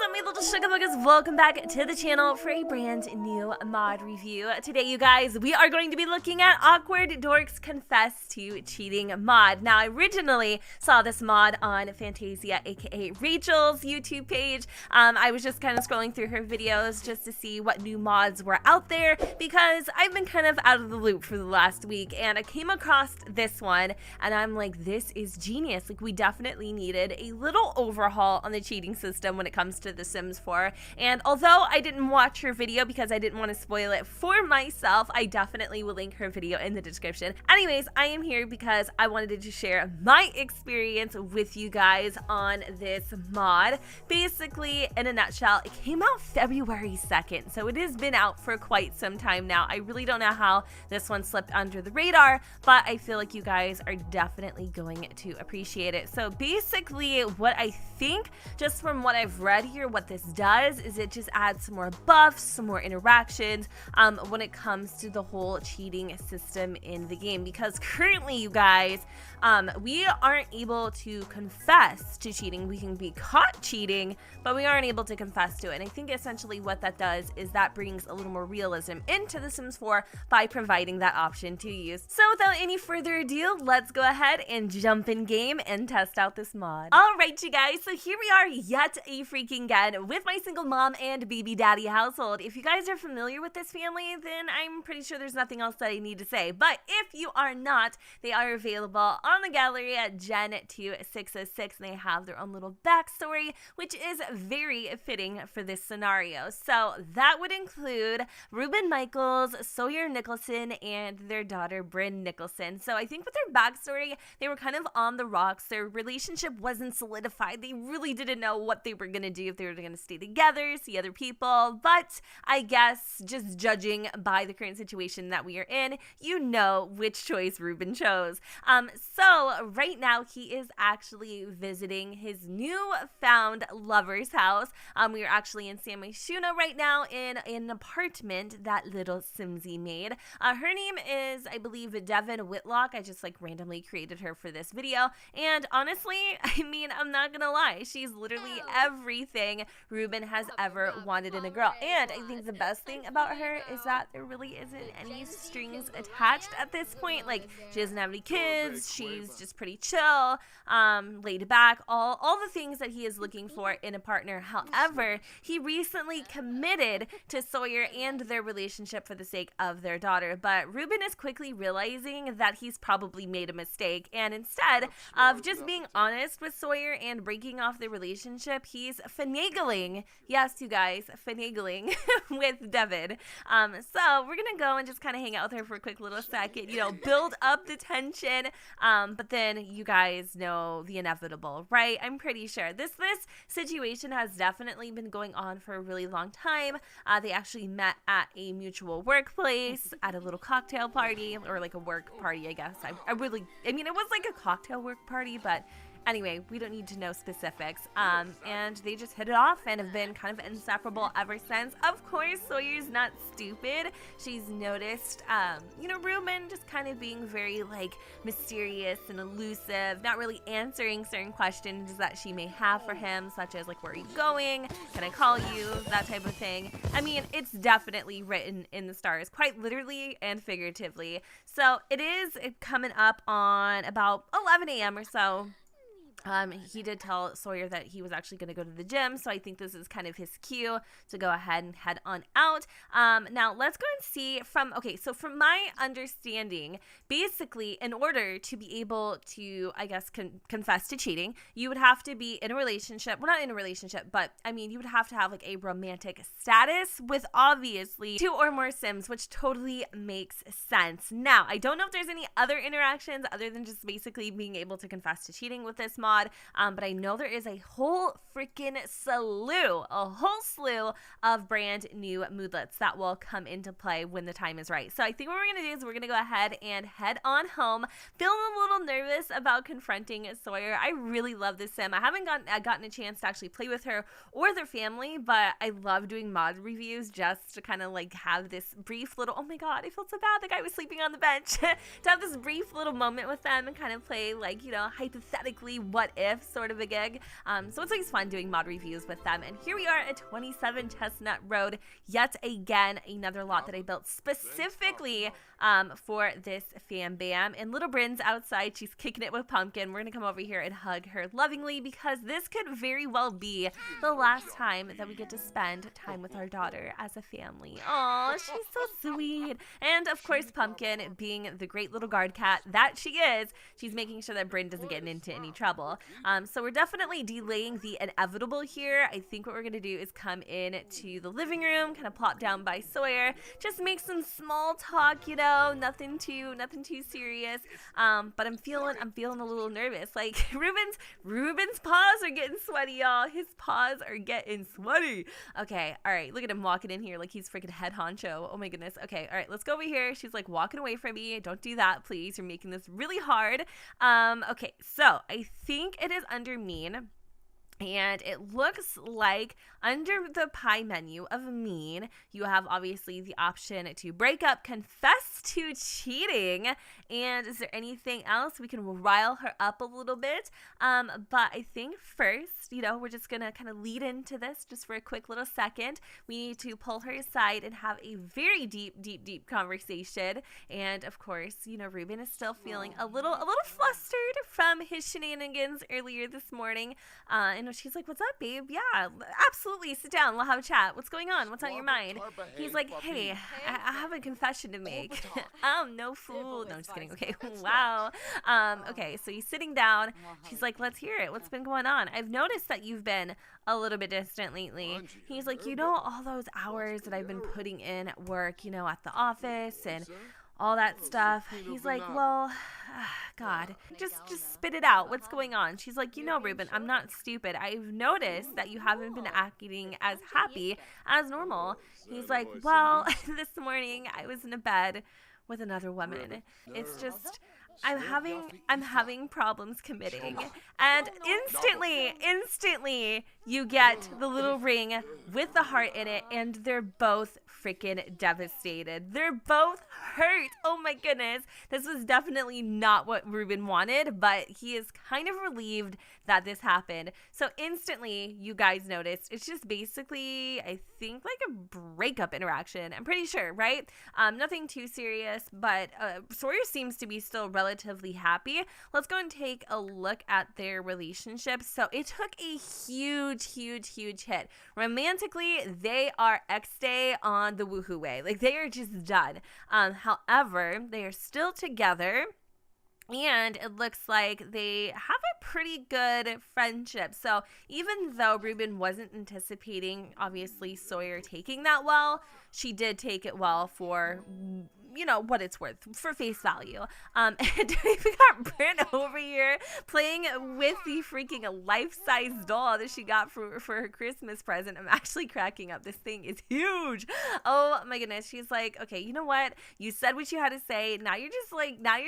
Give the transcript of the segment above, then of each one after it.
up, my little sugar buggers? Welcome back to the channel for a brand new mod review. Today, you guys, we are going to be looking at Awkward Dork's Confess to Cheating mod. Now, I originally saw this mod on Fantasia, aka Rachel's YouTube page. I was just kind of scrolling through her videos just to see what new mods were out there because I've been kind of out of the loop for the last week, and I came across this one, and I'm like, this is genius. Like, we definitely needed a little overhaul on the cheating system when it comes to The Sims 4. And although I didn't watch her video because I didn't want to spoil it for myself, I definitely will link her video in the description. Anyways, I am here because I wanted to share my experience with you guys on this mod. Basically, in a nutshell, it came out February 2nd, so it has been out for quite some time now. I really don't know how this one slipped under the radar, but I feel like you guys are definitely going to appreciate it. So basically, what I think, just from what I've read here, what this does is it just adds some more buffs, some more interactions when it comes to the whole cheating system in the game, because currently, you guys, we aren't able to confess to cheating. We can be caught cheating, but we aren't able to confess to it. And I think essentially what that does is that brings a little more realism into The Sims 4 by providing that option to use. So without any further ado, let's go ahead and jump in game and test out this mod. Alright, you guys, so here we are yet a freaking again with my single mom and baby daddy household. If you guys are familiar with this family, then I'm pretty sure there's nothing else that I need to say. But if you are not, they are available on the gallery at Gen2606, and they have their own little backstory, which is very fitting for this scenario. So that would include Ruben Michaels, Sawyer Nicholson, and their daughter Bryn Nicholson. So I think with their backstory, they were kind of on the rocks. Their relationship wasn't solidified. They really didn't know what they were going to do, if they were going to stay together, see other people. But I guess just judging by the current situation that we are in, you know which choice Ruben chose. So right now he is actually visiting his newfound lover's house. We are actually in San Myshuno right now in an apartment that little Simsy made. Her name is, I believe, Devin Whitlock. I just like randomly created her for this video. And honestly, I mean, I'm not gonna lie, she's literally everything Ruben has ever wanted in a girl. And I think the best thing about her is that there really isn't any strings attached at this point. Like, she doesn't have any kids, she's just pretty chill, laid back, all the things that he is looking for in a partner. However, he recently committed to Sawyer and their relationship for the sake of their daughter, but Ruben is quickly realizing that he's probably made a mistake, and instead of just being honest with Sawyer and breaking off the relationship, he's finagling, yes, you guys, finagling with Devin. So we're gonna go and just kind of hang out with her for a quick little second, you know, build up the tension, but then you guys know the inevitable, right? I'm pretty sure this situation has definitely been going on for a really long time. They actually met at a mutual workplace at a little cocktail party, or like a work party, I guess. I mean, it was like a cocktail work party, but anyway, we don't need to know specifics. And they just hit it off and have been kind of inseparable ever since. Of course, Sawyer's not stupid. She's noticed, you know, Ruben just kind of being very, like, mysterious and elusive, not really answering certain questions that she may have for him, such as, like, where are you going? Can I call you? That type of thing. I mean, it's definitely written in the stars, quite literally and figuratively. So it is coming up on about 11 a.m. or so. He did tell Sawyer that he was actually going to go to the gym, so I think this is kind of his cue to go ahead and head on out. Now, let's go and see okay, so from my understanding, basically, in order to be able to, I guess, confess to cheating, you would have to be in a relationship. Well, not in a relationship, but, I mean, you would have to have, like, a romantic status with, obviously, 2 or more Sims, which totally makes sense. Now, I don't know if there's any other interactions other than just basically being able to confess to cheating with this mod. But I know there is a whole freaking slew of brand new moodlets that will come into play when the time is right. So I think what we're going to do is we're going to go ahead and head on home. Feeling a little nervous about confronting Sawyer. I really love this sim. I haven't gotten a chance to actually play with her or their family, but I love doing mod reviews just to kind of like have this brief little, oh my god, I felt so bad, the guy was sleeping on the bench, to have this brief little moment with them and kind of play, like, you know, hypothetically what what if sort of a gig. So it's always fun doing mod reviews with them. And here we are at 27 Chestnut Road, yet again, another lot that I built specifically for this fam bam. And little Bryn's outside, she's kicking it with Pumpkin. We're gonna come over here and hug her lovingly because this could very well be the last time that we get to spend time with our daughter as a family. Oh, she's so sweet. And of course, Pumpkin, being the great little guard cat that she is, she's making sure that Bryn doesn't get into any trouble. So we're definitely delaying the inevitable here. I think what we're gonna do is come in to the living room, kind of plop down by Sawyer, just make some small talk, you know, nothing too serious. But I'm feeling a little nervous. Like Ruben's paws are getting sweaty, y'all. His paws are getting sweaty. Okay, all right, look at him walking in here like he's freaking head honcho. Oh my goodness. Okay, all right, let's go over here. She's like walking away from me. Don't do that, please. You're making this really hard. Okay, so I think it is under mean. And it looks like under the pie menu of mean, you have obviously the option to break up, confess to cheating, and is there anything else? We can rile her up a little bit. But I think first, you know, we're just gonna kind of lead into this just for a quick little second. We need to pull her aside and have a very deep conversation. And of course, you know, Ruben is still feeling a little flustered from his shenanigans earlier this morning. And she's like, "What's up, babe? Yeah, absolutely. Sit down. We'll have a chat. What's going on? What's on your mind?" He's like, "Hey, I have a confession to make." No fool. No, I'm just kidding. Okay. Wow. Okay, so he's sitting down. She's like, "Let's hear it. What's been going on? I've noticed that you've been a little bit distant lately." He's like, "You know, all those hours that I've been putting in at work, you know, at the office and all that stuff." He's like, "Well, God, just spit it out. What's going on?" She's like, "You know, Ruben, I'm not stupid. I've noticed that you haven't been acting as happy as normal." He's like, "Well, this morning I was in a bed with another woman. It's just I'm having problems committing." And instantly you get the little ring with the heart in it, and they're both freaking devastated. They're both hurt. Oh my goodness. This was definitely not what Ruben wanted, but he is kind of relieved that this happened. So instantly, you guys noticed, it's just basically, I think, like a breakup interaction. I'm pretty sure, right? Nothing too serious, but Sawyer seems to be still relatively happy. Let's go and take a look at their relationship. So it took a huge hit. Romantically, they are X-Day on the woohoo way. Like, they are just done. However, they are still together. And it looks like they have a pretty good friendship. So even though Ruben wasn't anticipating, obviously, Sawyer taking that well, she did take it well for, you know, what it's worth, for face value. And we got Bryn over here playing with the freaking life-size doll that she got for her Christmas present. I'm actually cracking up. This thing is huge. Oh my goodness. She's like, "Okay, you know what? You said what you had to say. Now you're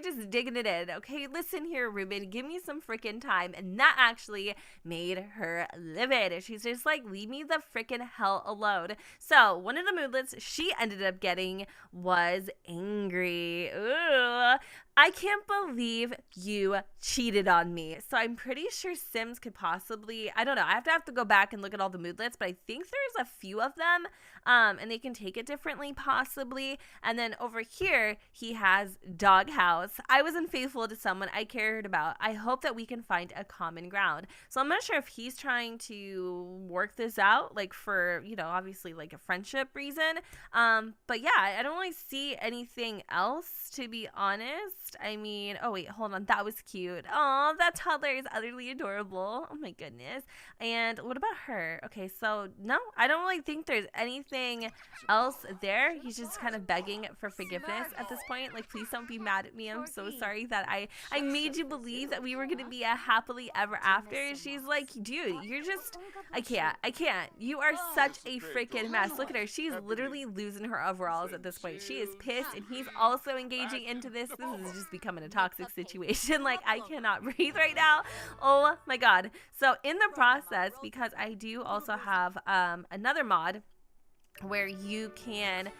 just digging it in. Okay, listen here, Ruben. Give me some freaking time." And that actually made her livid. She's just like, "Leave me the freaking hell alone." So one of the moodlets she ended up getting was angry. Ooh, "I can't believe you cheated on me." So I'm pretty sure Sims could possibly, I don't know, I have to go back and look at all the moodlets, but I think there's a few of them, and they can take it differently possibly. And then over here, he has Doghouse. "I was unfaithful to someone I cared about. I hope that we can find a common ground." So I'm not sure if he's trying to work this out, like for, you know, obviously like a friendship reason. But yeah, I don't really see anything else, to be honest. I mean, oh wait, hold on. That was cute. Oh, that toddler is utterly adorable. Oh my goodness. And what about her? Okay, so no, I don't really think there's anything else there. He's just kind of begging for forgiveness at this point. Like, "Please don't be mad at me. I'm so sorry that I made you believe that we were going to be a happily ever after." She's like, "Dude, you're just, I can't. You are such a freaking mess." Look at her. She's literally losing her overalls at this point. She is pissed, and he's also engaging into this. This is just becoming a toxic situation. Like, I cannot breathe right now. Oh my God. So in the process, because I do also have another mod where you can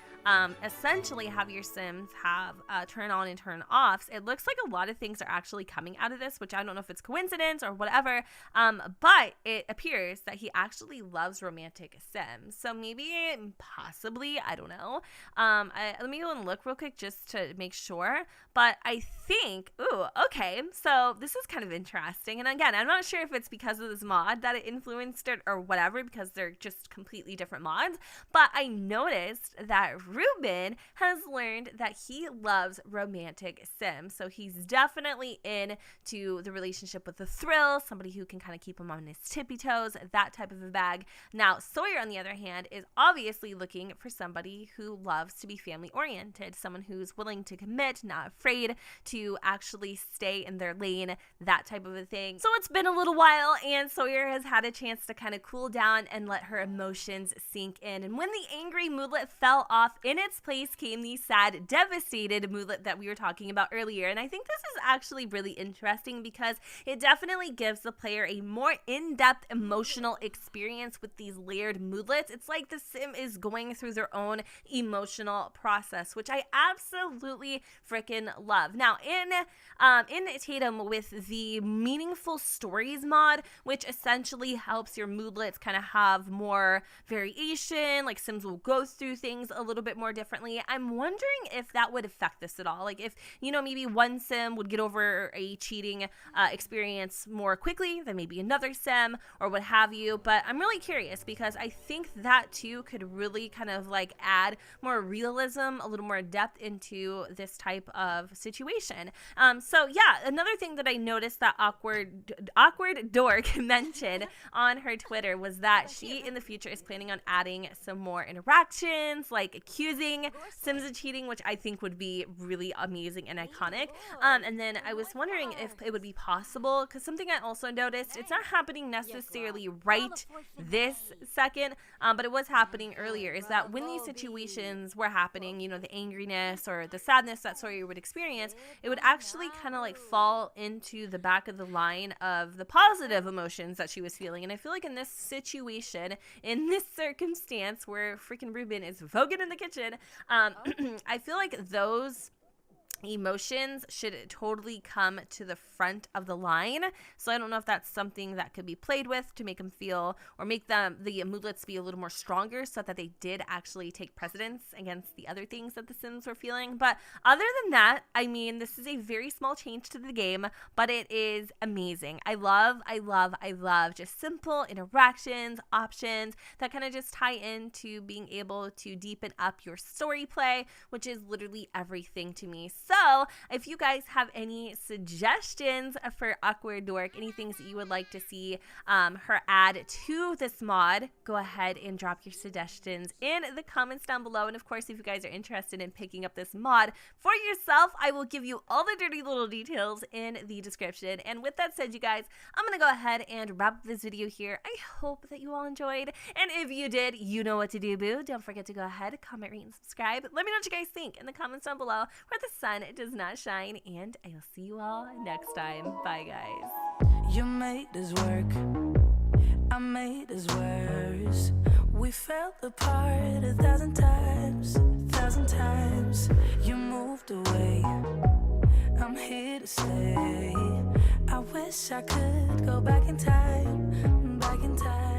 essentially have your Sims have turn on and turn offs, it looks like a lot of things are actually coming out of this, which I don't know if it's coincidence or whatever, but it appears that he actually loves romantic Sims. So maybe, possibly, I don't know. Let me go and look real quick just to make sure, but I think, ooh, okay, so this is kind of interesting, and again, I'm not sure if it's because of this mod that it influenced it or whatever, because they're just completely different mods, but I noticed that Ruben has learned that he loves romantic Sims, so he's definitely into the relationship with the thrill, somebody who can kind of keep him on his tippy toes, that type of a bag. Now, Sawyer, on the other hand, is obviously looking for somebody who loves to be family oriented, someone who's willing to commit, not afraid to actually stay in their lane, that type of a thing. So it's been a little while, and Sawyer has had a chance to kind of cool down and let her emotions sink in. And when the angry moodlet fell off, in its place came the sad, devastated moodlet that we were talking about earlier. And I think this is actually really interesting because it definitely gives the player a more in-depth emotional experience with these layered moodlets. It's like the Sim is going through their own emotional process, which I absolutely freaking love. Now, in Tatum, with the Meaningful Stories mod, which essentially helps your moodlets kind of have more variation, like Sims will go through things a little bit more differently. I'm wondering if that would affect this at all. Like if, you know, maybe one Sim would get over a cheating experience more quickly than maybe another Sim or what have you. But I'm really curious because I think that too could really kind of like add more realism, a little more depth into this type of situation. So yeah, another thing that I noticed that awkward dork mentioned on her Twitter was that she in the future is planning on adding some more interactions, like accusing Sims of cheating, which I think would be really amazing and iconic. And then I was wondering if it would be possible, because something I also noticed, it's not happening necessarily right this second, but it was happening earlier, is that when these situations were happening, you know, the angriness or the sadness that Sawyer would experience, it would actually kind of like fall into the back of the line of the positive emotions that she was feeling. And I feel like in this situation, in this circumstance where freaking Ruben is voguing in the kitchen, I feel like those emotions should totally come to the front of the line. So I don't know if that's something that could be played with to make them feel, or make the moodlets be a little more stronger so that they did actually take precedence against the other things that the Sims were feeling. But other than that, I mean, this is a very small change to the game, but it is amazing. I love just simple interactions, options that kind of just tie into being able to deepen up your story play, which is literally everything to me. So if you guys have any suggestions for Awkward Dork, any things that you would like to see her add to this mod, go ahead and drop your suggestions in the comments down below. And of course, if you guys are interested in picking up this mod for yourself, I will give you all the dirty little details in the description. And with that said, you guys, I'm going to go ahead and wrap up this video here. I hope that you all enjoyed. And if you did, you know what to do, boo. Don't forget to go ahead, comment, rate, and subscribe. Let me know what you guys think in the comments down below where the sun does not shine. And I'll see you all next time. Bye, guys. You made this work, I made this worse. We fell apart 1,000 times, 1,000 times. You moved away, I'm here to stay. I wish I could go back in time, back in time.